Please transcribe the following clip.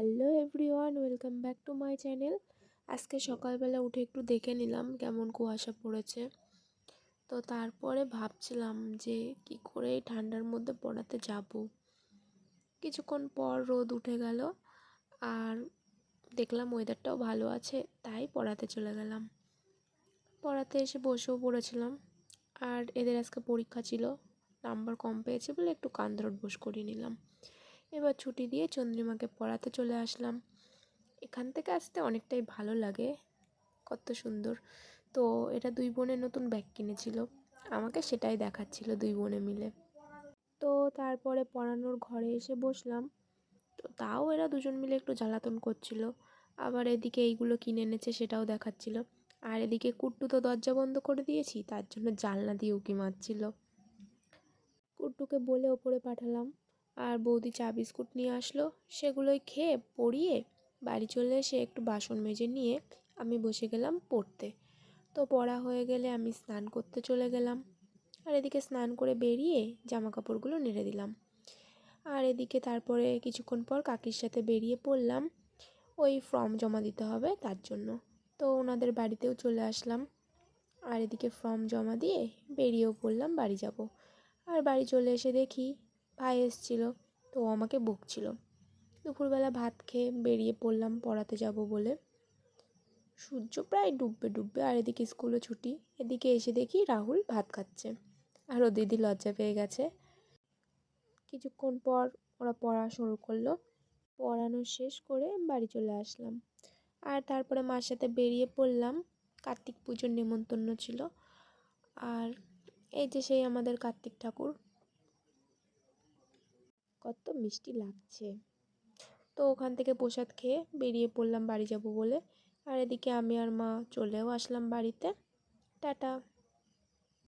Hello everyone, welcome back to my channel. আজকে সকালবেলা উঠে একটু দেখে নিলাম কেমন কুয়াশা পড়েছে। তো তারপরে ভাবছিলাম যে কি করে এই ঠান্ডার মধ্যে পড়াতে যাব। কিছুক্ষণ পর রোদ উঠে গেল আর দেখলাম ওয়েদারটাও ভালো আছে, তাই পড়াতে চলে গেলাম। পড়াতে এসে বসেও পড়েছিলাম। আর এদের আজকে পরীক্ষা ছিল, নাম্বার কম পেয়েছে বলে একটু কান্দরট বস করিয়ে নিলাম। এবার ছুটি দিয়ে চন্দ্রিমাকে পড়াতে চলে আসলাম। এখান থেকে আসতে অনেকটাই ভালো লাগে, কত সুন্দর। তো এটা দুই বোনের নতুন ব্যাগ কিনেছিল, আমাকে সেটাই দেখাচ্ছিল দুই বোনে মিলে। তো তারপরে পড়ানোর ঘরে এসে বসলাম। তো তাও এরা দুজন মিলে একটু জ্বালাতন করছিল। আবার এদিকে এইগুলো কিনে এনেছে সেটাও দেখাচ্ছিল। আর এদিকে কুট্টু তো দরজা বন্ধ করে দিয়েছি, তার জন্য জানলা দিয়ে উঁকি মারছিল। কুট্টুকে বলে ওপরে পাঠালাম। আর বৌদি চা বিস্কুট নিয়ে আসলো, সেগুলোই খেয়ে পড়িয়ে বাড়ি চলে এসে একটু বাসন মেজে নিয়ে আমি বসে গেলাম পড়তে। তো পড়া হয়ে গেলে আমি স্নান করতে চলে গেলাম। আর এদিকে স্নান করে বেরিয়ে জামা কাপড়গুলো নেড়ে দিলাম। আর এদিকে তারপরে কিছুক্ষণ পর কাকির সাথে বেরিয়ে পড়লাম, ওই ফর্ম জমা দিতে হবে তার জন্য। তো ওনাদের বাড়িতেও চলে আসলাম। আর এদিকে ফর্ম জমা দিয়ে বেরিয়েও পড়লাম বাড়ি যাব। আর বাড়ি চলে এসে দেখি ভাই এসেছিল, তো ও আমাকে বকছিল। দুপুরবেলা ভাত খেয়ে বেরিয়ে পড়লাম পড়াতে যাব বলে। সূর্য প্রায় ডুববে ডুববে, আর এদিকে স্কুলে ছুটি। এদিকে এসে দেখি রাহুল ভাত খাচ্ছে আর ও দিদি লজ্জা পেয়ে গেছে। কিছুক্ষণ পর ওরা পড়া শুরু করলো। পড়ানো শেষ করে বাড়ি চলে আসলাম। আর তারপরে মার সাথে বেরিয়ে পড়লাম, কার্তিক পুজোর নেমন্তন্ন ছিল। আর এই যে সেই আমাদের কার্তিক ঠাকুর, কত মিষ্টি লাগছে। তো ওখান থেকে প্রসাদ খেয়ে বেরিয়ে পড়লাম বাড়ি যাব বলে। আর এদিকে আমি আর মা চলেও আসলাম বাড়িতে। টাটা।